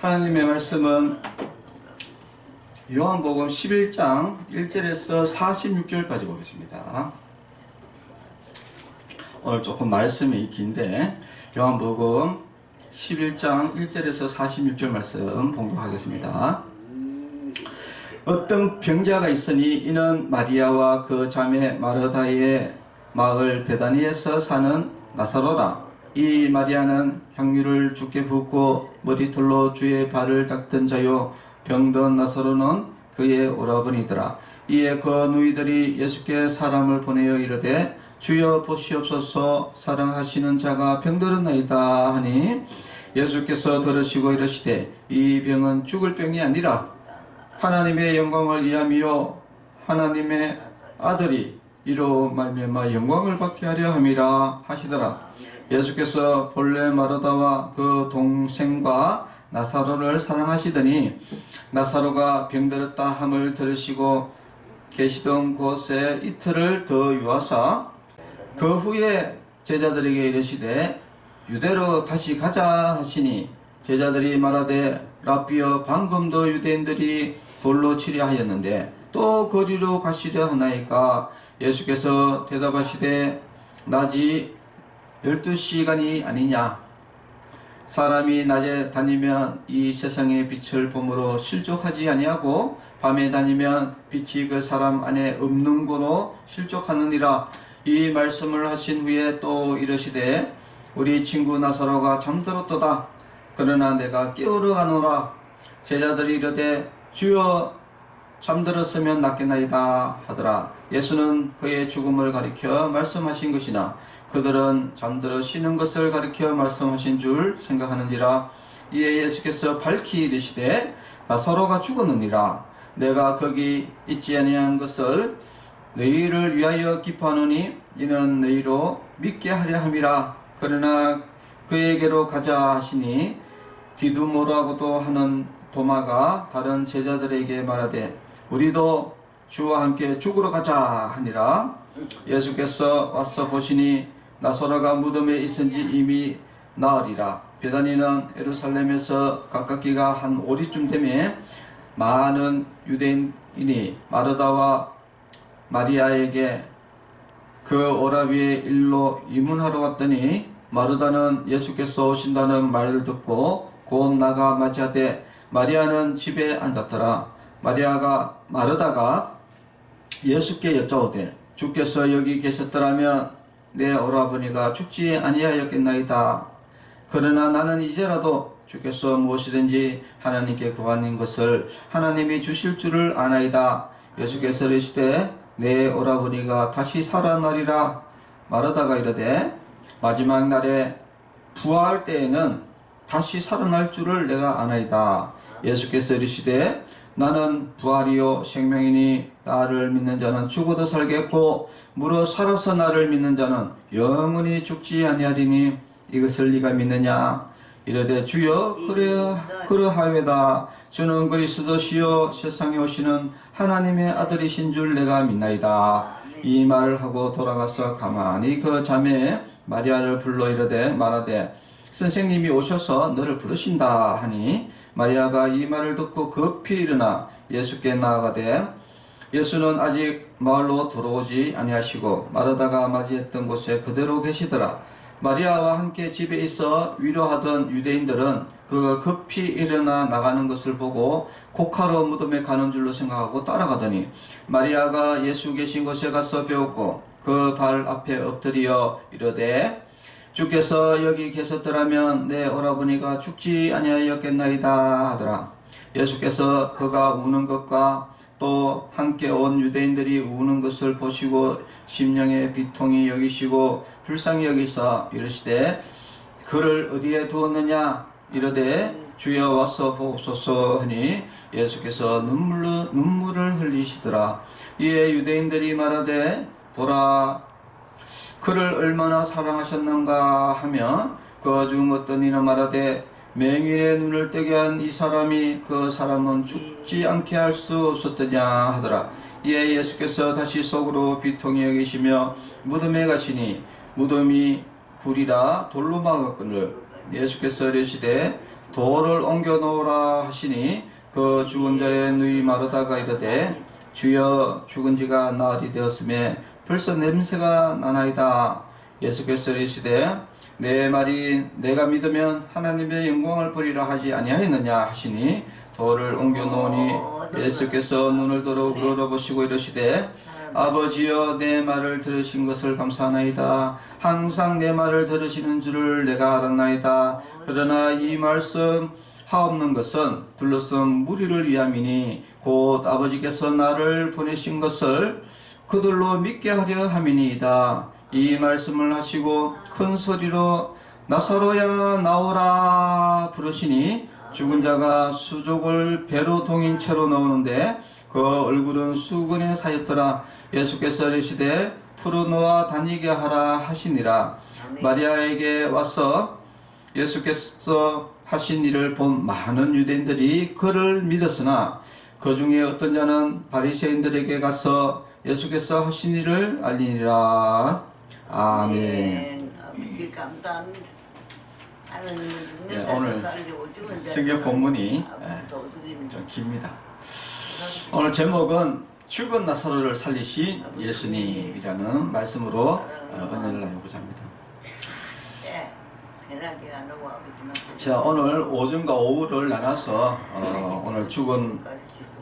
하나님의 말씀은 요한복음 11장 1절에서 46절까지 보겠습니다. 오늘 조금 말씀이 긴데 요한복음 11장 1절에서 46절 말씀 봉독하겠습니다. 어떤 병자가 있으니 이는 마리아와 그 자매 마르다의 마을 베다니에서 사는 나사로라. 이 마리아는 향유를 주께 붓고 머리털로 주의 발을 닦던 자요, 병든 나사로는 그의 오라버니더라. 이에 그 누이들이 예수께 사람을 보내어 이르되 주여 보시옵소서, 사랑하시는 자가 병들었나이다 하니 예수께서 들으시고 이르시되 이 병은 죽을 병이 아니라 하나님의 영광을 위함이요 하나님의 아들이 이로 말미암아 영광을 받게 하려 함이라 하시더라. 예수께서 본래 마르다와 그 동생과 나사로를 사랑하시더니 나사로가 병들었다 함을 들으시고 계시던 곳에 이틀을 더 유하사 그 후에 제자들에게 이르시되 유대로 다시 가자 하시니 제자들이 말하되 라삐여, 방금도 유대인들이 돌로 치려 하였는데 또 거리로 가시려 하나이까? 예수께서 대답하시되 낮이 12시간이 아니냐? 사람이 낮에 다니면 이 세상의 빛을 보므로 실족하지 아니하고 밤에 다니면 빛이 그 사람 안에 없는 고로 실족하느니라. 이 말씀을 하신 후에 또 이르시되 우리 친구 나사로가 잠들었도다. 그러나 내가 깨우러 가노라. 제자들이 이르되 주여, 잠들었으면 낫겠나이다 하더라. 예수는 그의 죽음을 가리켜 말씀하신 것이나 그들은 잠들어 쉬는 것을 가리켜 말씀하신 줄 생각하는지라. 이에 예수께서 밝히 이르시되 나사로가 죽었느니라. 내가 거기 있지 아니한 것을 너희를 위하여 기뻐하노니 이는 너희로 믿게 하려 함이라. 그러나 그에게로 가자 하시니 디두모라고도 하는 도마가 다른 제자들에게 말하되 우리도 주와 함께 죽으러 가자 하니라. 예수께서 와서 보시니 나사로가 무덤에 있은지 이미 나으리라. 베다니는 예루살렘에서 가깝기가 한 오리쯤 되매 많은 유대인이 마르다와 마리아에게 그 오라비의 일로 이문하러 왔더니 마르다는 예수께서 오신다는 말을 듣고 곧 나가 맞이하되 마리아는 집에 앉았더라. 마르다가 예수께 여짜오되 주께서 여기 계셨더라면 내 오라버니가 죽지 아니하였겠나이다. 그러나 나는 이제라도 주께서 무엇이든지 하나님께 구하는 것을 하나님이 주실 줄을 아나이다. 예수께서 이르시되 내 오라버니가 다시 살아나리라. 마르다가 이르되 마지막 날에 부활 때에는 다시 살아날 줄을 내가 아나이다. 예수께서 이르시되 나는 부활이요 생명이니 나를 믿는 자는 죽어도 살겠고 무릇 살아서 나를 믿는 자는 영원히 죽지 아니하리니 이것을 네가 믿느냐? 이르되 주여 그러하외다. 주는 그리스도시요 세상에 오시는 하나님의 아들이신 줄 내가 믿나이다. 이 말을 하고 돌아가서 가만히 그 자매 마리아를 불러 이르되 말하되 선생님이 오셔서 너를 부르신다 하니 마리아가 이 말을 듣고 급히 일어나 예수께 나아가되 예수는 아직 마을로 들어오지 아니하시고 마르다가 맞이했던 곳에 그대로 계시더라. 마리아와 함께 집에 있어 위로하던 유대인들은 그가 급히 일어나 나가는 것을 보고 곡하러 무덤에 가는 줄로 생각하고 따라가더니 마리아가 예수 계신 곳에 가서 배웠고 그 발 앞에 엎드려 이르되 주께서 여기 계셨더라면 내 오라버니가 죽지 아니하였겠나이다 하더라. 예수께서 그가 우는 것과 또 함께 온 유대인들이 우는 것을 보시고 심령의 비통이 여기시고 불쌍히 여기사 이르시되 그를 어디에 두었느냐? 이르되 주여 와서 보옵소서 하니 예수께서 눈물을 흘리시더라. 이에 유대인들이 말하되 보라, 그를 얼마나 사랑하셨는가 하며 그 중 어떤 이는 말하되 맹인의 눈을 뜨게 한 이 사람이 그 사람은 죽지 않게 할 수 없었더냐 하더라. 이에 예수께서 다시 속으로 비통히 여기시며 무덤에 가시니 무덤이 굴이라 돌로 막았거늘 예수께서 이르시되 돌을 옮겨 놓으라 하시니 그 죽은 자의 누이 마르다가 이르되 주여 죽은 지가 나흘이 되었음에 벌써 냄새가 나나이다. 예수께서 이르시되 내 말이 내가 믿으면 하나님의 영광을 보리라 하지 아니하였느냐 하시니 돌을 옮겨 놓으니 예수께서 눈을 들어 우러러보시고 이르시되 아버지여 내 말을 들으신 것을 감사하나이다. 항상 내 말을 들으시는 줄을 내가 알았나이다. 그러나 이 말씀 하옵는 것은 둘러쓴 무리를 위함이니 곧 아버지께서 나를 보내신 것을 그들로 믿게 하려 함이니이다. 이 말씀을 하시고 큰 소리로 나사로야 나오라 부르시니 죽은 자가 수족을 배로 동인 채로 나오는데 그 얼굴은 수건에 사였더라. 예수께서 이르시되 풀어놓아 다니게 하라 하시니라. 마리아에게 와서 예수께서 하신 일을 본 많은 유대인들이 그를 믿었으나 그 중에 어떤 자는 바리새인들에게 가서 예수께서 하신 일을 알리니라. 아멘. 아버지 감사합니다. 네, 오늘 성경 본문이 좀 깁니다. 오늘 제목은 죽은 나사로를 살리신 예수님이라는 말씀으로 은혜를 나누고자 합니다. 자, 오늘 오전과 오후를 나눠서 오늘 죽은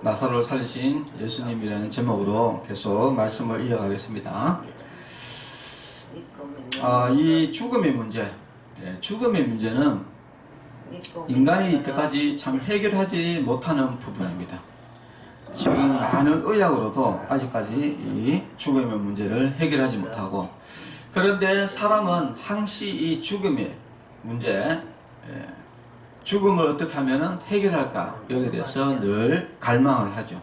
나사로를 살리신 예수님이라는 제목으로 계속 말씀을 이어가겠습니다. 이 죽음의 문제, 죽음의 문제는 인간이 이때까지 참 해결하지 못하는 부분입니다. 지금 많은 의학으로도 아직까지 이 죽음의 문제를 해결하지 못하고, 그런데 사람은 항시 이 죽음의 문제, 죽음을 어떻게 하면 해결할까, 여기에 대해서 늘 갈망을 하죠.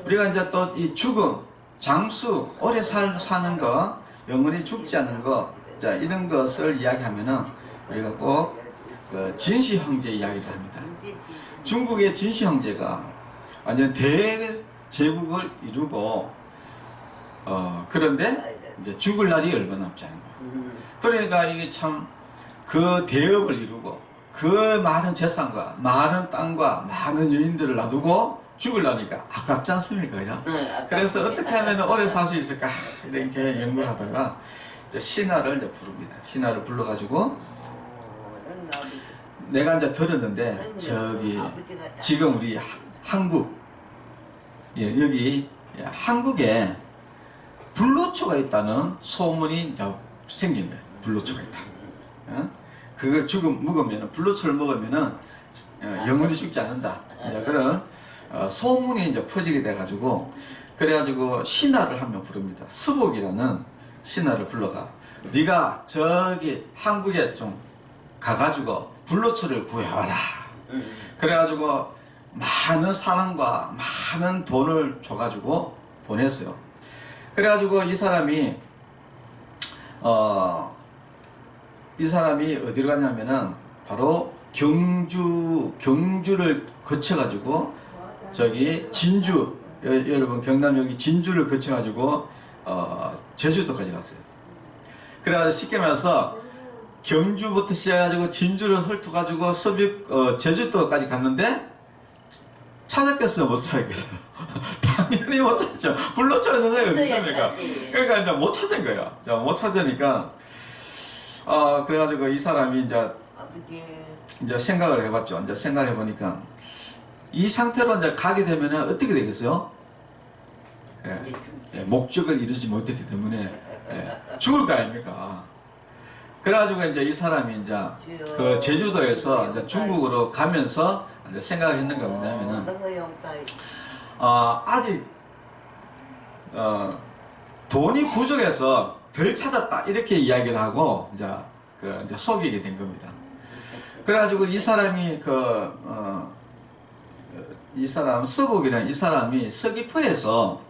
우리가 이제 또 이 죽음, 장수, 오래 사는 거, 영원히 죽지 않는 거, 자, 이런 것을 이야기하면은 우리가 꼭 그 진시 형제 이야기를 합니다. 중국의 진시 형제가 완전 대제국을 이루고, 그런데 이제 죽을 날이 얼마 남지 않은 거예요. 그러니까 이게 참 그 대업을 이루고 그 많은 재산과 많은 땅과 많은 여인들을 놔두고 죽으려니까 아깝지 않습니까? 그죠? 그래서 어떻게 하면 오래 살 수 있을까? 이렇게 연구를 하다가 신하를 이제 부릅니다. 신하를 불러가지고 내가 이제 들었는데 저기 지금 우리 한국, 여기 한국에 불로초가 있다는 소문이 이제 생긴 거예요. 불로초가 있다. 그걸 먹으면, 불로초를 먹으면은 영원히 죽지 않는다. 그런 소문이 이제 퍼지게 돼가지고, 그래가지고 신하를 한 명 부릅니다. 스복이라는 신하를 불러가. 네가 저기 한국에 좀 가가지고 불로초를 구해와라. 그래가지고 많은 사람과 많은 돈을 줘가지고 보냈어요. 그래가지고 이 사람이 어디로 갔냐면은 바로 경주를 거쳐가지고 저기 진주, 여러분 경남 여기 진주를 거쳐가지고 제주도까지 갔어요. 그래가지고 쉽게 말해서 경주부터 시작해가지고 진주를 훑어가지고 제주도까지 갔는데 찾았겠어요? 못 찾았겠어요? 당연히 못 찾죠. 불로초에서 어디 있습니까? 그러니까 이제 못 찾은 거예요. 자, 못 찾으니까 그래가지고 이 사람이 이제 생각을 해봤죠. 이제 생각을 해보니까 이 상태로 이제 가게 되면 어떻게 되겠어요? 목적을 이루지 못했기 때문에 죽을 거 아닙니까? 그래가지고 이제 이 사람이 이제 그 제주도에서 이제 중국으로 가면서 이제 생각했는 게 뭐냐면은 아직 돈이 부족해서 덜 찾았다 이렇게 이야기를 하고 이제 속이게 된 겁니다. 그래가지고 이 사람이 이 사람 서복이라는 이 사람이 서귀포에서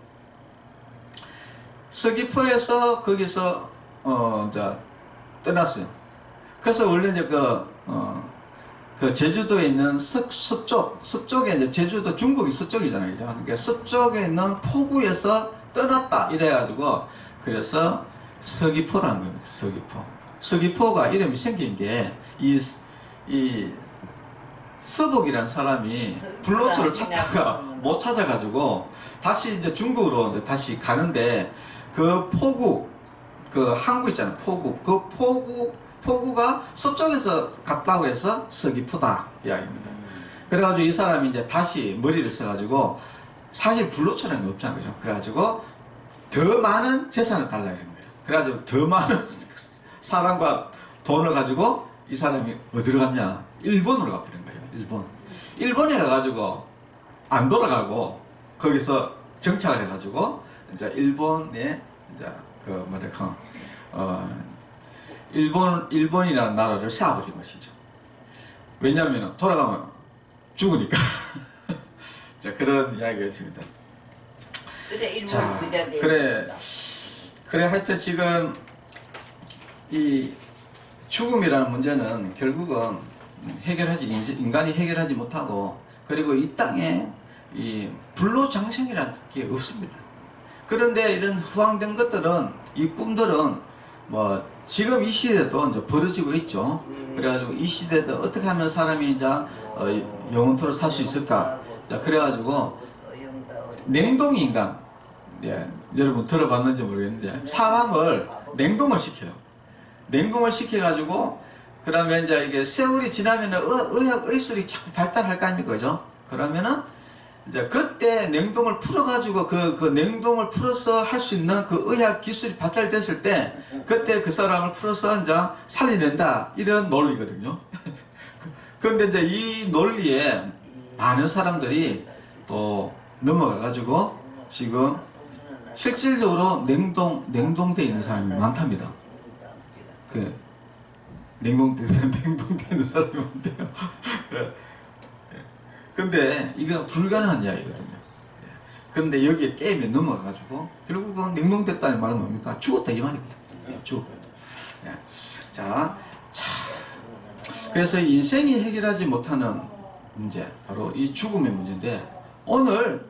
거기서 이제 떠났어요. 그래서 원래 이제 그 제주도에 있는 서쪽에 이제 제주도 중국이 서쪽이잖아요. 그러니까 서쪽에 있는 포구에서 떠났다 이래가지고 그래서 서귀포라는 겁니다. 서귀포가 이름이 생긴 게 이 서복이라는 사람이 불로초를 찾다가 못 찾아가지고 다시 이제 중국으로 이제 다시 가는데 그 포구, 그 항구 있잖아요. 포구. 그 포구가 서쪽에서 갔다고 해서 서귀포다 이야기입니다. 그래가지고 이 사람이 이제 다시 머리를 써가지고 사실 불로초라는 게 없잖아요. 그죠? 그래가지고 더 많은 재산을 달라 이런 거예요. 그래가지고 더 많은 사람과 돈을 가지고 이 사람이 어디로 갔냐? 일본으로 가버린 거예요. 일본에 가가지고 안 돌아가고 거기서 정착을 해가지고 이제 일본에 이제 그 뭐랄까 일본이라는 나라를 세워버린 것이죠. 왜냐하면 돌아가면 죽으니까. 자, 그런 이야기가 있습니다. 자, 그래 하여튼 지금 이 죽음이라는 문제는 결국은 인간이 해결하지 못하고, 그리고 이 땅에 이 불로장생이라는 게 없습니다. 그런데 이런 후황된 것들은, 이 꿈들은 뭐 지금 이 시대도 이제 벌어지고 있죠. 그래가지고 이 시대도 어떻게 하면 사람이 이제 영원토록 살 수 있을까? 자, 그래가지고 냉동인간, 예, 여러분 들어봤는지 모르겠는데 사람을 냉동을 시켜요. 냉동을 시켜가지고 그러면 이제 이게 세월이 지나면은 의술이 자꾸 발달할 거 아닙니까, 그죠? 그러면은 이제 그때 냉동을 풀어가지고 그 냉동을 풀어서 할 수 있는 그 의학 기술이 발달됐을 때 그때 그 사람을 풀어서 이제 살려낸다, 이런 논리거든요. 그런데 이제 이 논리에 많은 사람들이 또 넘어가가지고 지금 실질적으로 냉동돼 있는 사람이 많답니다. 그 냉동되는 사람이 많대요. 근데 이거 불가능한 이야기거든요. 근데 여기에 게임에 넘어가가지고 결국은 냉동됐다는 말은 뭡니까? 죽었다 이 말이거든요. 죽었다. 자, 그래서 인생이 해결하지 못하는 문제, 바로 이 죽음의 문제인데, 오늘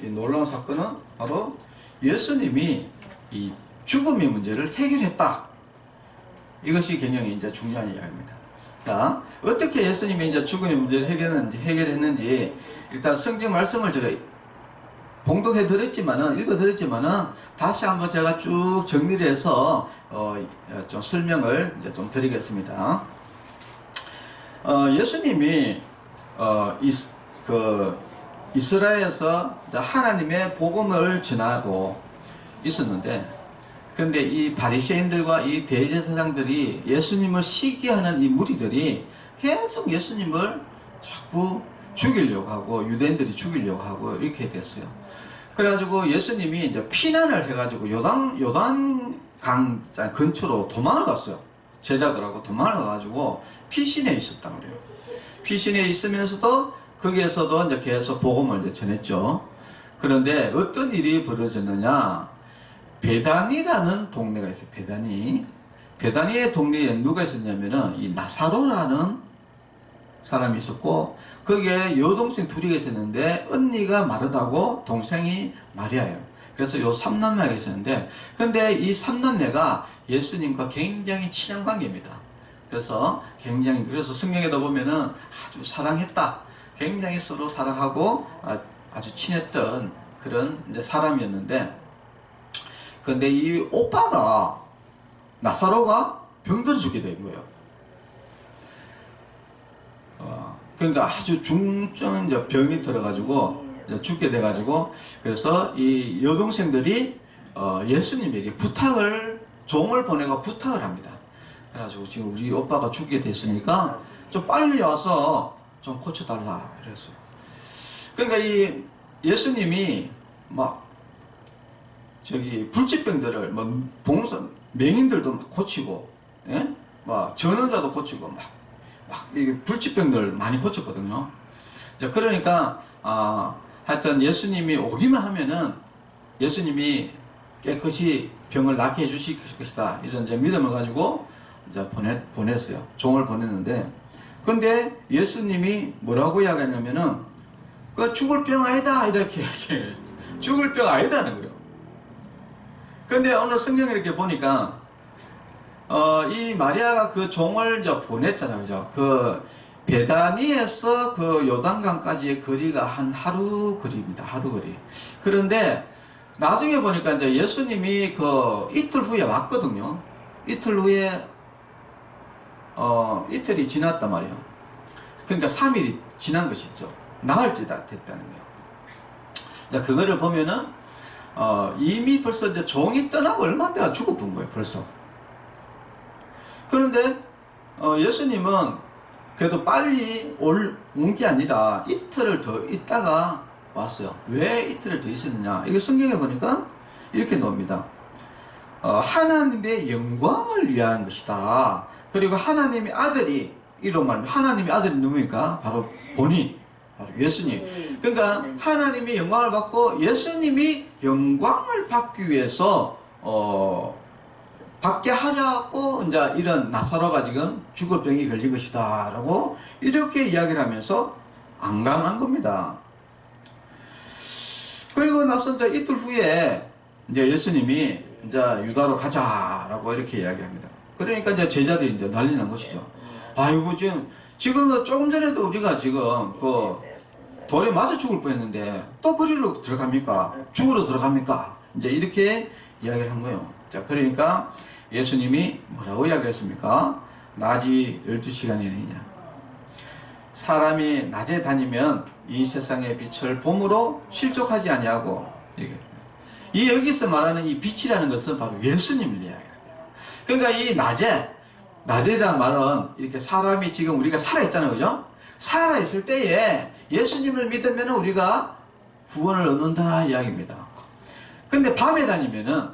이 놀라운 사건은 바로 예수님이 이 죽음의 문제를 해결했다. 이것이 굉장히 이제 중요한 이야기입니다. 자, 어떻게 예수님이 이제 죽음의 문제를 해결했는지 일단 성경 말씀을 제가 봉독해 드렸지만은, 읽어 드렸지만은, 다시 한번 제가 쭉 정리를 해서 좀 설명을 이제 좀 드리겠습니다. 예수님이 이스라엘에서 하나님의 복음을 전하고 있었는데, 근데 이 바리새인들과 이 대제사장들이, 예수님을 시기하는 이 무리들이 계속 예수님을 자꾸 죽이려고 하고, 유대인들이 죽이려고 하고 이렇게 됐어요. 그래가지고 예수님이 이제 피난을 해가지고 요단강 근처로 도망을 갔어요. 제자들하고 도망을 가가지고 피신에 있었단 말이에요. 피신에 있으면서도 거기에서도 이제 계속 복음을 이제 전했죠. 그런데 어떤 일이 벌어졌느냐? 베다니라는 동네가 있어요. 베다니의 동네에 누가 있었냐면은 이 나사로라는 사람이 있었고, 거기에 여동생 둘이 있었는데 언니가 마르다고 동생이 마리아예요. 그래서 요 삼남매가 있었는데, 근데 이 삼남매가 예수님과 굉장히 친한 관계입니다. 그래서 성경에도 보면은 아주 사랑했다, 굉장히 서로 사랑하고 아주 친했던 그런 이제 사람이었는데, 근데 이 오빠가, 나사로가 병들어 죽게 된 거예요. 그러니까 아주 중증 이제 병이 들어가지고 이제 죽게 돼가지고, 그래서 이 여동생들이 예수님에게 종을 보내고 부탁을 합니다. 그래가지고 지금 우리 오빠가 죽게 됐으니까 좀 빨리 와서 좀 고쳐달라 그랬어요. 그러니까 이 예수님이 막 불치병들을 맹인들도 막 고치고, 예? 막 전원자도 고치고 막 이 불치병들 많이 고쳤거든요. 자, 그러니까 하여튼 예수님이 오기만 하면은 예수님이 깨끗이 병을 낫게 해주실 것이다, 이런 이제 믿음을 가지고 이제 보냈어요. 종을 보냈는데, 근데 예수님이 뭐라고 이야기했냐면은 그 죽을 병 아니다, 이렇게 죽을 병 아니다는 거예요. 근데 오늘 성경에 이렇게 보니까 이 마리아가 그 종을 이제 보냈잖아요. 그죠? 베다니에서 그 요단강까지의 거리가 한 하루 거리입니다. 하루 거리. 그런데 나중에 보니까 이제 예수님이 그 이틀 후에 왔거든요. 이틀 후에 이틀이 지났단 말이에요. 그러니까 3일이 지난 것이죠. 나흘째 됐다는 거예요. 자, 그거를 보면은 이미 벌써 이제 종이 떠나고 얼마 안 돼가 죽어본 거예요. 벌써. 그런데 예수님은 그래도 빨리 온 게 아니라 이틀을 더 있다가 왔어요. 왜 이틀을 더 있었느냐? 이게 성경에 보니까 이렇게 나옵니다. 하나님의 영광을 위한 것이다. 그리고 하나님의 아들이, 이런 말입니다. 하나님의 아들이 누굽니까? 바로 본인, 바로 예수님. 그러니까 하나님이 영광을 받고 예수님이 영광을 받기 위해서 받게 하려고 이제 이런 나사로가 지금 죽을 병이 걸린 것이다 라고 이렇게 이야기를 하면서 안감한 겁니다. 그리고 나서 이제 이틀 후에 이제 예수님이 이제 유다로 가자라고 이렇게 이야기합니다. 그러니까 이제 제자들이 이제 난리 난 것이죠. 아이고, 지금 조금 전에도 우리가 지금 그 돌에 맞아 죽을 뻔했는데 또 그리로 들어갑니까? 죽으러 들어갑니까? 이제 이렇게 이야기를 한 거예요. 자, 그러니까 예수님이 뭐라고 이야기했습니까? 낮이 12시간이냐. 사람이 낮에 다니면 이 세상의 빛을 봄으로 실족하지 아니하고, 이 여기서 말하는 이 빛이라는 것은 바로 예수님을 이야기합니다. 그러니까 이 낮에라는 말은 이렇게 사람이 지금 우리가 살아있잖아요. 그죠? 살아있을 때에 예수님을 믿으면 우리가 구원을 얻는다 이야기입니다. 근데 밤에 다니면은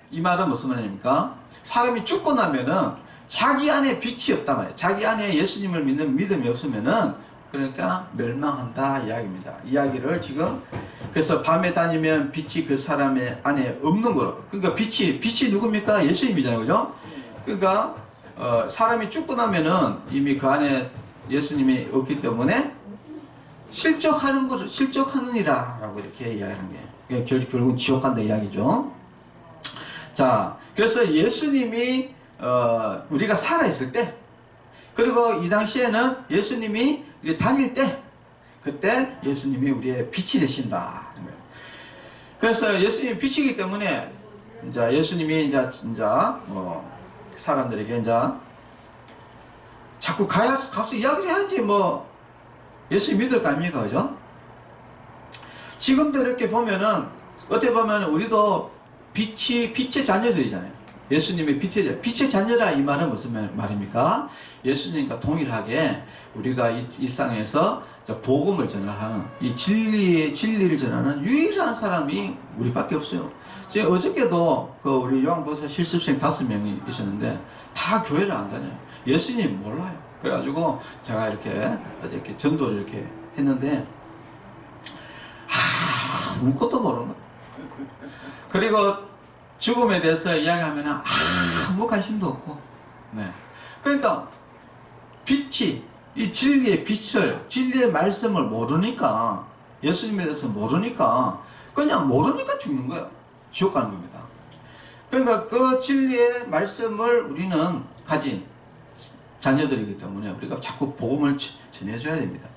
이 말은 무슨 말입니까? 사람이 죽고 나면은 자기 안에 빛이 없단 말이에요. 자기 안에 예수님을 믿는 믿음이 없으면은 그러니까 멸망한다 이야기입니다. 이야기를 지금 그래서 밤에 다니면 빛이 그 사람의 안에 없는 거로. 그러니까 빛이 누굽니까? 예수님이잖아요. 그죠? 그러니까 사람이 죽고 나면은 이미 그 안에 예수님이 없기 때문에 실족하느니라 라고 이렇게 이야기하는 거예요. 결국 지옥 간다 이야기죠. 자, 그래서 예수님이 우리가 살아있을 때, 그리고 이 당시에는 예수님이 다닐 때, 그때 예수님이 우리의 빛이 되신다. 그래서 예수님이 빛이기 때문에 이제 예수님이 이제 사람들에게 이제 자꾸 가서 이야기를 해야지 예수님 믿을 거 아닙니까? 그죠? 지금도 이렇게 보면은 어떻게 보면 우리도 빛의 자녀들이잖아요. 예수님의 빛의 자녀라 이 말은 무슨 말입니까? 예수님과 동일하게 우리가 이 일상에서 복음을 전하는 이 진리를 전하는 유일한 사람이 우리밖에 없어요. 제가 어저께도 우리 요한복음 실습생 5명이 있었는데 다 교회를 안 다녀요. 예수님 몰라요. 그래가지고 제가 이렇게 전도를 이렇게 했는데 아무것도 모르는 거예요. 그리고 죽음에 대해서 이야기하면 아무 관심도 없고, 네. 그러니까 빛이 이 진리의 빛을, 진리의 말씀을 모르니까, 예수님에 대해서 모르니까 그냥 모르니까 죽는 거예요. 지옥 가는 겁니다. 그러니까 그 진리의 말씀을 우리는 가진 자녀들이기 때문에 우리가 자꾸 복음을 전해줘야 됩니다.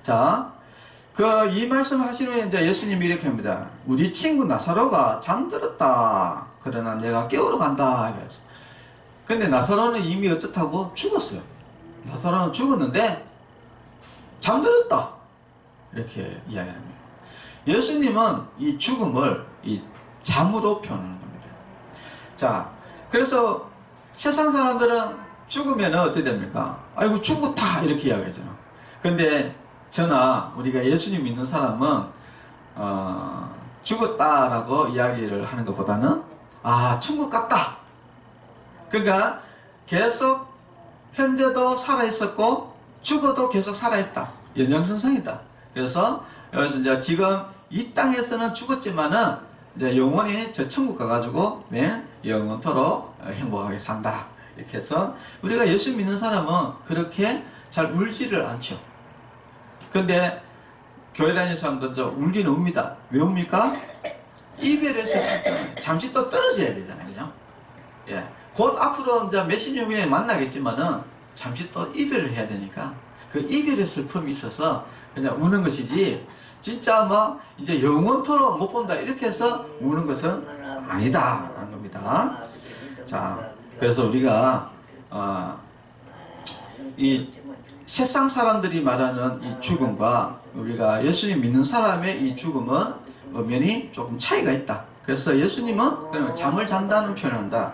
자, 이 말씀 하시는 이제 예수님이 이렇게 합니다. 우리 친구 나사로가 잠들었다. 그러나 내가 깨우러 간다. 근데 나사로는 이미 어떻다고? 죽었어요. 나사로는 죽었는데 잠들었다. 이렇게 이야기합니다. 예수님은 이 죽음을 이 잠으로 표현하는 겁니다. 자, 그래서 세상 사람들은 죽으면 어떻게 됩니까? 아이고 죽었다 이렇게 이야기하잖아. 근데 저나 우리가 예수님 믿는 사람은 죽었다라고 이야기를 하는 것보다는 천국 갔다. 그러니까 계속 현재도 살아있었고 죽어도 계속 살아있다. 연장선상이다. 그래서 여기서 이제 지금 이 땅에서는 죽었지만은 이제 영원히 저 천국 가가지고 영원토록 행복하게 산다. 이렇게 해서 우리가 예수 믿는 사람은 그렇게 잘 울지를 않죠. 근데 교회 다니는 사람들은 울기는 웁니다. 왜 웁니까? 이별에서 잠시 또 떨어져야 되잖아요. 그죠? 예. 곧 앞으로 이제 몇십 년 후에 만나겠지만은 잠시 또 이별을 해야 되니까 그 이별의 슬픔이 있어서 그냥 우는 것이지, 진짜 뭐 이제 영원토록 못 본다 이렇게 해서 우는 것은 아니다 라는 겁니다. 자, 그래서 우리가 이 세상 사람들이 말하는 이 죽음과 우리가 예수님 믿는 사람의 이 죽음은 엄연히 조금 차이가 있다. 그래서 예수님은 그냥 잠을 잔다는 표현을 한다.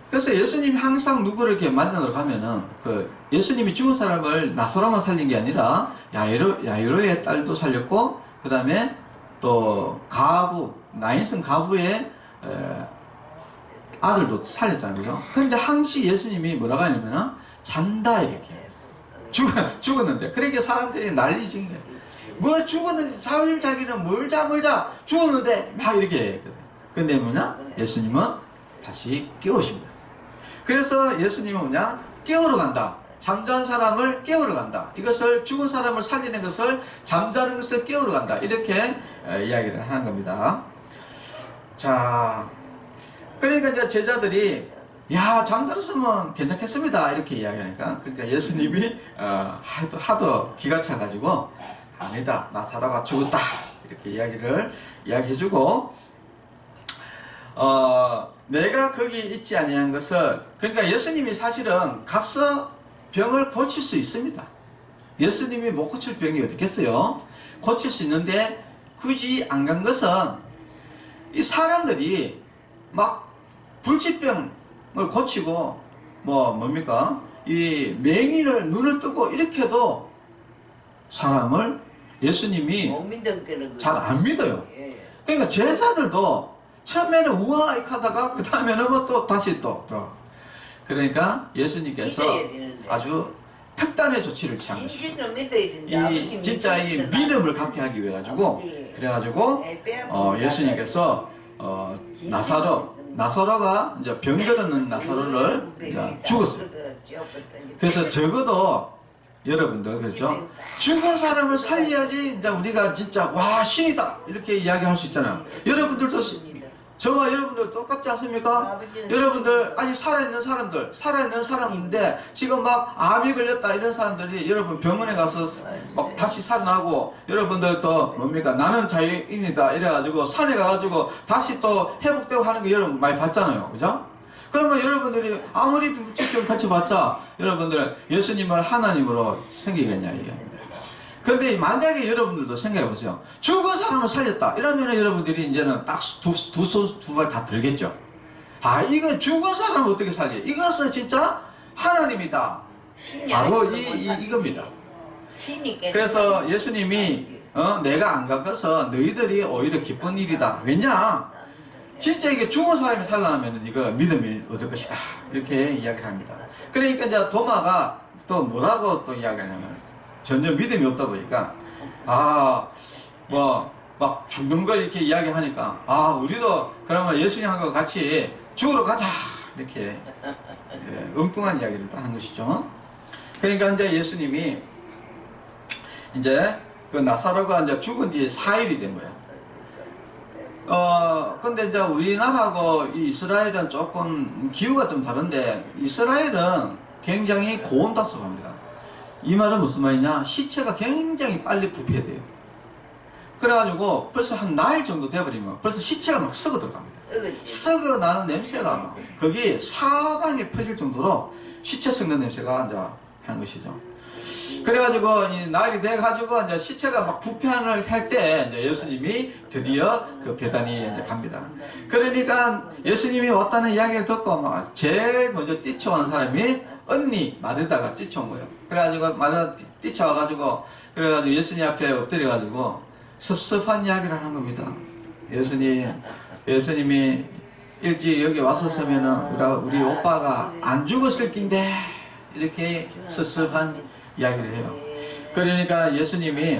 그래서 예수님이 항상 누구를 이렇게 만나러 가면은 그 예수님이 죽은 사람을 나사로만 살린 게 아니라 야이로의 딸도 살렸고, 그 다음에 또 가부, 나인성 가부의 아들도 살렸잖아요. 그죠? 그런데 항시 예수님이 뭐라고 하냐면은 잔다 이렇게 죽었는데, 그러니까 사람들이 난리지. 뭐 죽었는데 자기는 뭘 자 죽었는데 막 이렇게 했거든. 근데 뭐냐? 예수님은 다시 깨우십니다. 그래서 예수님은 뭐냐? 깨우러 간다. 잠자는 사람을 깨우러 간다. 이것을, 죽은 사람을 살리는 것을, 잠자는 것을 깨우러 간다. 이렇게 이야기를 하는 겁니다. 자, 그러니까 이제 제자들이 야, 잠들었으면 괜찮겠습니다 이렇게 이야기하니까, 그러니까 예수님이 하도 기가 차가지고 아니다, 나사로가 죽었다 이렇게 이야기해주고, 내가 거기 있지 아니한 것을, 그러니까 예수님이 사실은 가서 병을 고칠 수 있습니다. 예수님이 못 고칠 병이 어딨겠어요? 고칠 수 있는데 굳이 안 간 것은, 이 사람들이 막 불치병을 고치고 뭡니까? 이 맹인을 눈을 뜨고 이렇게 해도 사람을 예수님이 잘 안 믿어요. 그러니까 제자들도 처음에는 우와 이렇게 하다가 그 다음에는 뭐 또 다시 또 그러니까 예수님께서 아주 특단의 조치를 취한 것이죠. 진짜 이 믿음을 갖게 하기 위해 가지고, 그래가지고 예수님께서 나사로가 이제 병들었는 나사로를 이제 죽었어요. 그래서 적어도 여러분들, 그렇죠? 죽은 사람을 살려야지 이제 우리가 진짜 와 신이다 이렇게 이야기할 수 있잖아요. 여러분들도, 저와 여러분들 똑같지 않습니까? 여러분들 아직 살아있는 사람인데 지금 막 암이 걸렸다 이런 사람들이 여러분 병원에 가서 막 다시 살아나고, 여러분들도 뭡니까? 나는 자유인이다 이래가지고 산에 가가지고 다시 또 회복되고 하는 거 여러분 많이 봤잖아요. 그죠? 그러면 여러분들이 아무리 불치병 같이 봤자 여러분들 예수님을 하나님으로 생기겠냐 이게. 그런데 만약에 여러분들도 생각해보세요. 죽은 사람을 살렸다 이러면 여러분들이 이제는 딱 두 발 다 들겠죠. 아, 이거 죽은 사람을 어떻게 살려? 이것은 진짜 하나님이다. 바로 이겁니다. 그래서 예수님이 내가 안 가서 너희들이 오히려 기쁜 일이다. 왜냐? 진짜 이게 죽은 사람이 살아나면 이거 믿음이 얻을 것이다. 이렇게 이야기를 합니다. 그러니까 이제 도마가 또 뭐라고 또 이야기하냐면, 전혀 믿음이 없다 보니까, 막 죽는 걸 이렇게 이야기하니까, 우리도 그러면 예수님하고 같이 죽으러 가자! 이렇게, 엉뚱한 이야기를 한 것이죠. 그러니까 이제 예수님이, 이제, 그 나사로가 이제 죽은 지 4일이 된 거예요. 근데 이제 우리나라하고 이 이스라엘은 조금 기후가 좀 다른데, 이스라엘은 굉장히 고온다습합니다. 이 말은 무슨 말이냐? 시체가 굉장히 빨리 부패돼요. 그래가지고 벌써 한 나흘 정도 돼버리면 벌써 시체가 막 썩어 들어갑니다. 썩어 나는 냄새가 거기 사방에 퍼질 정도로 시체 썩는 냄새가 이제 하는 것이죠. 그래가지고 이 나흘이 돼가지고 이제 시체가 막 부패를 할 때 이제 예수님이 드디어 그 베다니에 이제 갑니다. 그러니까 예수님이 왔다는 이야기를 듣고 막 제일 먼저 뛰쳐온 사람이 언니 마르다가 뛰쳐온 거예요. 그래가지고 마르다 뛰쳐와가지고 그래가지고 예수님 앞에 엎드려가지고 섭섭한 이야기를 하는 겁니다. 예수님이 일찍 여기 왔었으면은 우리 오빠가 안 죽었을 낀데 이렇게 섭섭한 이야기를 해요. 그러니까 예수님이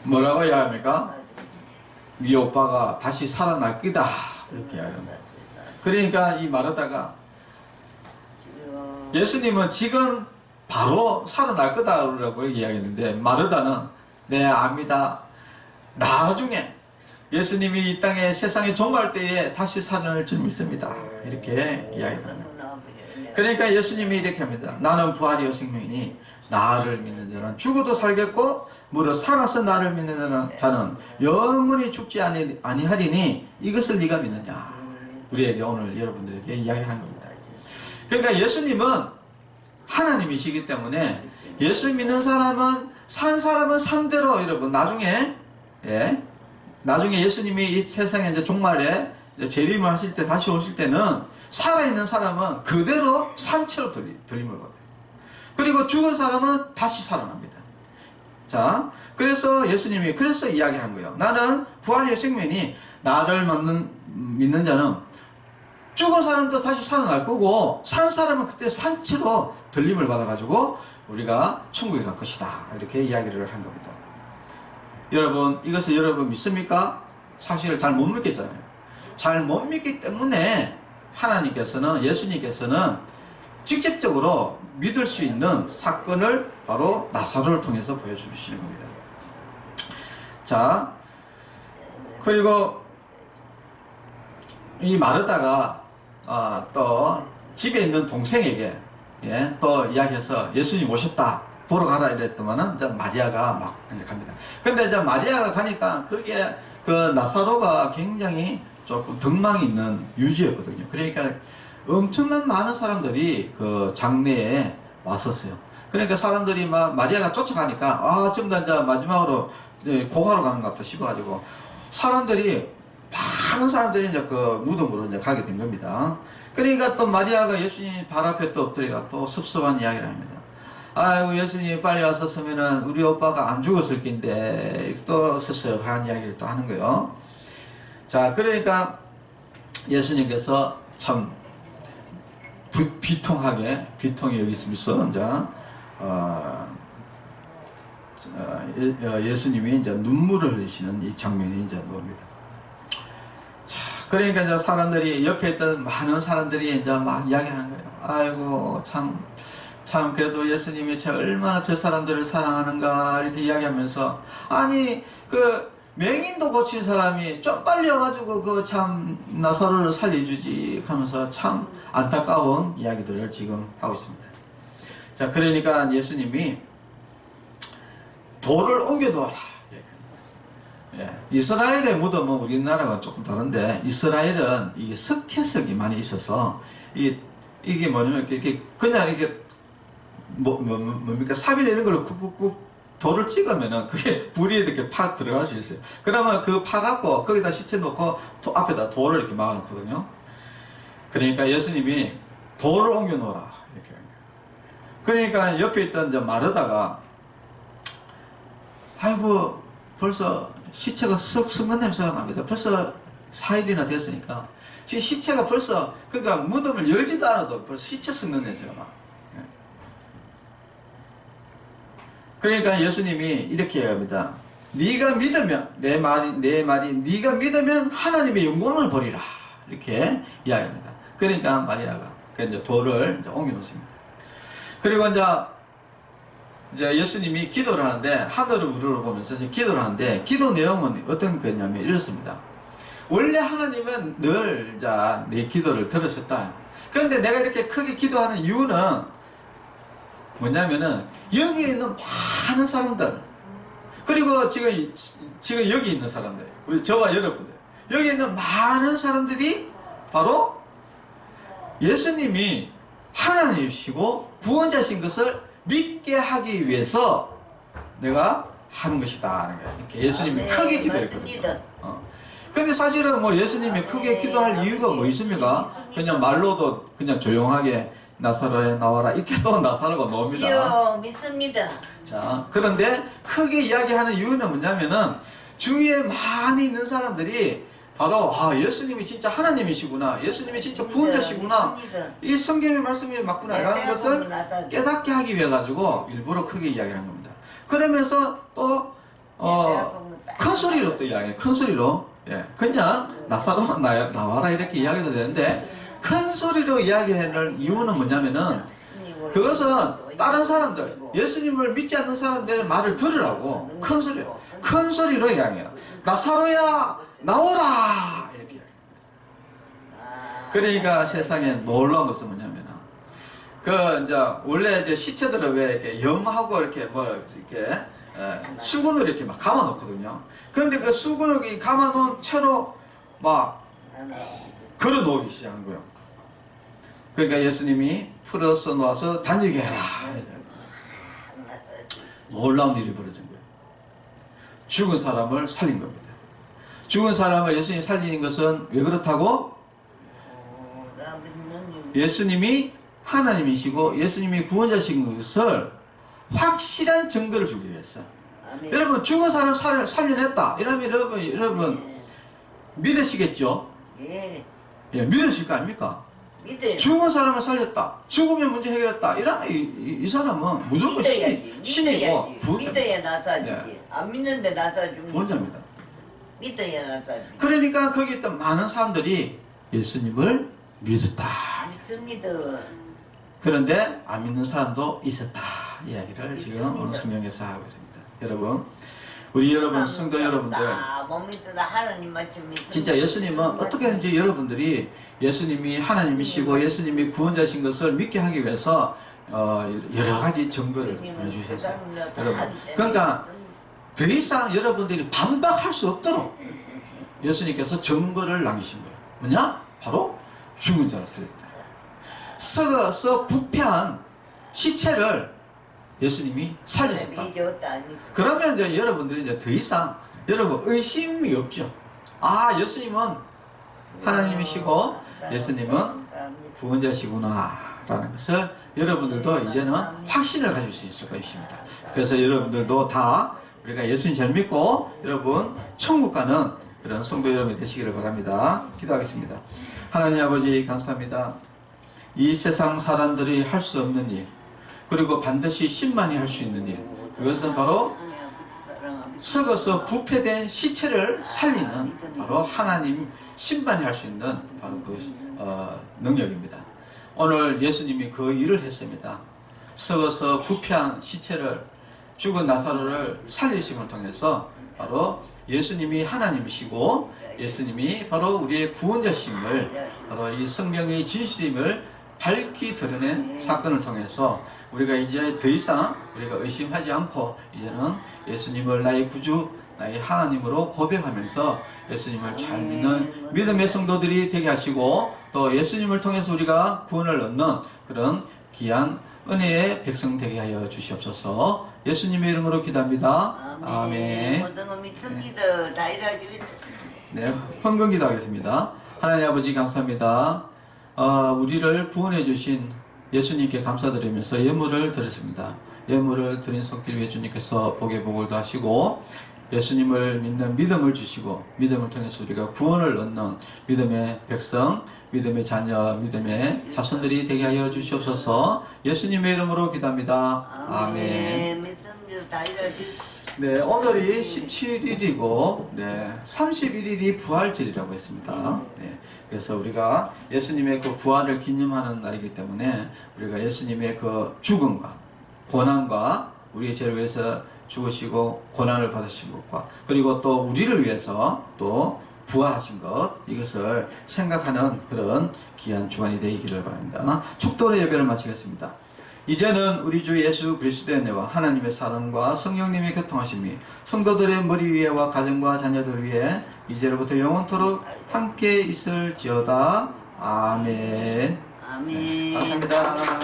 뭐라고 이야기합니까? 네 오빠가 다시 살아날 거다 이렇게 이야기합니다. 그러니까 이 마르다가, 예수님은 지금 바로 살아날 거다라고 이야기했는데, 마르다는 네 압니다. 나중에 예수님이 이 땅에 세상에 종말 때에 다시 살아날 줄 믿습니다. 이렇게 이야기합니다. 그러니까 예수님이 이렇게 합니다. 나는 부활이요 생명이니 나를 믿는 자는 죽어도 살겠고 무릇 살아서 나를 믿는 자는 영원히 죽지 아니하리니 이것을 네가 믿느냐. 우리에게 오늘 여러분들에게 이야기하는 겁니다. 그러니까 예수님은 하나님이시기 때문에 예수 믿는 사람은 산 사람은 산대로 여러분 나중에 나중에 예수님이 이 세상에 이제 종말에 재림을 하실 때 다시 오실 때는 살아있는 사람은 그대로 산채로 들림을 받아요. 그리고 죽은 사람은 다시 살아납니다. 자, 그래서 예수님이 그래서 이야기한 거예요. 나는 부활의 생명이니 나를 믿는 자는 죽은 사람도 다시 살아날 거고 산 사람은 그때 산채로 들림을 받아가지고 우리가 천국에 갈 것이다. 이렇게 이야기를 한 겁니다. 여러분 이것을 여러분 믿습니까? 사실을 잘 못 믿겠잖아요. 잘 못 믿기 때문에 하나님께서는 예수님께서는 직접적으로 믿을 수 있는 사건을 바로 나사로를 통해서 보여주시는 겁니다. 자, 그리고 이 마르다가 또 집에 있는 동생에게 또 이야기해서 예수님 오셨다 보러 가라 이랬더만은 이제 마리아가 막 갑니다. 근데 이제 마리아가 가니까 그게 그 나사로가 굉장히 조금 덕망이 있는 유지였거든요. 그러니까 엄청난 많은 사람들이 그 장례에 왔었어요. 그러니까 사람들이 막 마리아가 쫓아가니까 지금 다 이제 마지막으로 이제 고가로 가는 것 같다 싶어가지고 많은 사람들이 이제 그 무덤으로 이제 가게 된 겁니다. 그러니까 또 마리아가 예수님 발 앞에 또 엎드리가 또 섭섭한 이야기를 합니다. 아이고 예수님이 빨리 왔었으면은 우리 오빠가 안 죽었을 낀데 또 섭섭한 이야기를 또 하는 거예요. 자, 그러니까 예수님께서 참 비통이 여기 있으면서 이제 예수님이 이제 눈물을 흘리시는 이 장면이 이제 나옵니다. 자, 그러니까 이제 사람들이 옆에 있던 많은 사람들이 이제 막 이야기하는 거예요. 아이고 참 그래도 예수님이 얼마나 저 사람들을 사랑하는가 이렇게 이야기하면서 아니 그 맹인도 고친 사람이 좀 빨리 와가지고 그 참 나사로를 살려주지 하면서 참 안타까운 이야기들을 지금 하고 있습니다. 자, 그러니까 예수님이 돌을 옮겨놓아라. 이스라엘의 무덤은 우리나라가 조금 다른데 이스라엘은 이게 석회석이 많이 있어서 이게 뭐냐면 이렇게 그냥 이렇게 뭡니까 삽이나 이런 걸로 쿡쿡쿡 돌을 찍으면은 그게 불이 이렇게 팍 들어갈 수 있어요. 그러면 그 파갖고 거기다 시체 놓고 앞에다 돌을 이렇게 막아놓거든요. 그러니까 예수님이 돌을 옮겨 놓으라 이렇게. 그러니까 옆에 있던 이제 마르다가 아이고 벌써 시체가 썩는 냄새가 납니다. 벌써 4일이나 됐으니까 지금 시체가 벌써 그러니까 무덤을 열지도 않아도 벌써 시체 썩는 냄새가 나. 그러니까 예수님이 이렇게 얘기합니다. 네가 믿으면 내 말이 네가 믿으면 하나님의 영광을 보리라 이렇게 이야기합니다. 그러니까 마리아가 이제 돌을 이제 옮겨 놓습니다. 그리고 이제 예수님이 기도를 하는데 하늘을 우러러보면서 이제 기도를 하는데 기도 내용은 어떤 거냐면 이렇습니다. 원래 하나님은 늘 내 기도를 들으셨다. 그런데 내가 이렇게 크게 기도하는 이유는 뭐냐면은 여기 있는 많은 사람들 그리고 지금 여기 있는 사람들 우리 저와 여러분들 여기 있는 많은 사람들이 바로 예수님이 하나님이시고 구원자신 것을 믿게 하기 위해서 내가 하는 것이다. 이렇게 예수님이 크게 기도했거든요. 근데 사실은 뭐 예수님이 크게 기도할 이유가 뭐 있습니까? 그냥 말로도 그냥 조용하게 나사로에 나와라 이렇게 또 나사로가 나옵니다. 믿습니다. 자, 그런데 크게 이야기하는 이유는 뭐냐면은 주위에 많이 있는 사람들이 바로 예수님이 진짜 하나님이시구나, 예수님이 진짜 구원자시구나, 이 성경의 말씀이 맞구나 라는 것을 깨닫게 하기 위해 가지고 일부러 크게 이야기하는 겁니다. 그러면서 또 큰 소리로 또 이야기해요. 큰 소리로 그냥 나사로 나와라 이렇게 이야기도 되는데 큰 소리로 이야기하는 이유는 뭐냐면은 그것은 다른 사람들 예수님을 믿지 않는 사람들의 말을 들으라고 큰 소리로 이야기해요. 나사로야 나오라 이렇게. 그러니까 세상에 놀라운 것은 뭐냐면 이제 원래 이제 시체들은 왜 이렇게 염하고 이렇게 뭐 이렇게 수건을 이렇게 막 감아 놓거든요. 그런데 그 수건을 감아 놓은 채로 막 걸어 놓기 시작한 거예요. 그러니까 예수님이 풀어서 놓아서 다니게 해라. 놀라운 일이 벌어진 거예요. 죽은 사람을 살린 겁니다. 죽은 사람을 예수님이 살리는 것은 왜 그렇다고? 예수님이 하나님이시고 예수님이 구원자신 것을 확실한 증거를 주기 위해서. 여러분 죽은 사람을 살려냈다 이러면 여러분 믿으시겠죠? 예. 예, 믿으실 거 아닙니까? 믿어요. 죽은 사람을 살렸다. 죽으면 문제 해결했다. 이러면 이 사람은 무조건 신이고 구원자. 믿어야 나사주지. 네. 안 믿는데 나사줍니다. 구원자입니다. 믿어야 나사주지. 그러니까 거기 있던 많은 사람들이 예수님을 믿었다. 믿습니다. 그런데 안 믿는 사람도 있었다. 이야기를 지금 믿습니다. 오늘 성경에서 하고 있습니다. 여러분, 우리 여러분, 성도 여러분들, 못 믿다 하나님만 좀 믿습니다. 진짜 예수님은 어떻게든지 여러분들이 예수님이 하나님이시고 예수님이 구원자신 것을 믿게 하기 위해서 여러 가지 증거를 보여주셨어요. 여러분, 그러니까 더 이상 여러분들이 반박할 수 없도록 예수님께서 증거를 남기신 거예요. 뭐냐? 바로 죽은 자를 살렸다. 썩어서 부패한 시체를 예수님이 살리셨다. 그러면 이제 여러분들이 이제 더 이상 여러분 의심이 없죠. 아, 예수님은 하나님이시고 예수님은 구원자시구나 라는 것을 여러분들도 이제는 확신을 가질 수 있을 것입니다. 그래서 여러분들도 다 우리가 예수님 잘 믿고 여러분 천국 가는 그런 성도 여러분이 되시기를 바랍니다. 기도하겠습니다. 하나님 아버지 감사합니다. 이 세상 사람들이 할 수 없는 일, 그리고 반드시 신만이 할 수 있는 일, 그것은 바로 썩어서 부패된 시체를 살리는 바로 하나님 신만이 할 수 있는 바로 그 능력입니다. 오늘 예수님이 그 일을 했습니다. 썩어서 부패한 시체를 죽은 나사로를 살리심을 통해서 바로 예수님이 하나님이시고 예수님이 바로 우리의 구원자심을 바로 이 성경의 진실임을 밝히 드러낸 사건을 통해서 우리가 이제 더 이상 우리가 의심하지 않고 이제는 예수님을 나의 구주, 나의 하나님으로 고백하면서 예수님을 잘 믿는 믿음의 성도들이 되게 하시고 또 예수님을 통해서 우리가 구원을 얻는 그런 귀한 은혜의 백성 되게 하여 주시옵소서. 예수님의 이름으로 기도합니다. 아멘. 네, 헌금 기도하겠습니다. 하나님 아버지 감사합니다. 우리를 구원해 주신 예수님께 감사드리면서 예물을 드렸습니다. 예물을 드린 손길 위에 주님께서 복의 복을 하시고 예수님을 믿는 믿음을 주시고 믿음을 통해서 우리가 구원을 얻는 믿음의 백성, 믿음의 자녀, 믿음의 자손들이 되게 하여 주시옵소서. 예수님의 이름으로 기도합니다. 아멘. 네, 오늘이 17일이고 네, 31일이 부활절이라고 했습니다. 네, 그래서 우리가 예수님의 그 부활을 기념하는 날이기 때문에 우리가 예수님의 그 죽음과 고난과 우리의 죄를 위해서 죽으시고 고난을 받으신 것과 그리고 또 우리를 위해서 또 부활하신 것, 이것을 생각하는 그런 귀한 주간이 되기를 바랍니다. 축도의 예배를 마치겠습니다. 이제는 우리 주 예수 그리스도의 은혜와 하나님의 사랑과 성령님의 교통하심이 성도들의 머리 위에와 가정과 자녀들 위에 이제로부터 영원토록 함께 있을지어다. 아멘. 아멘. 감사합니다.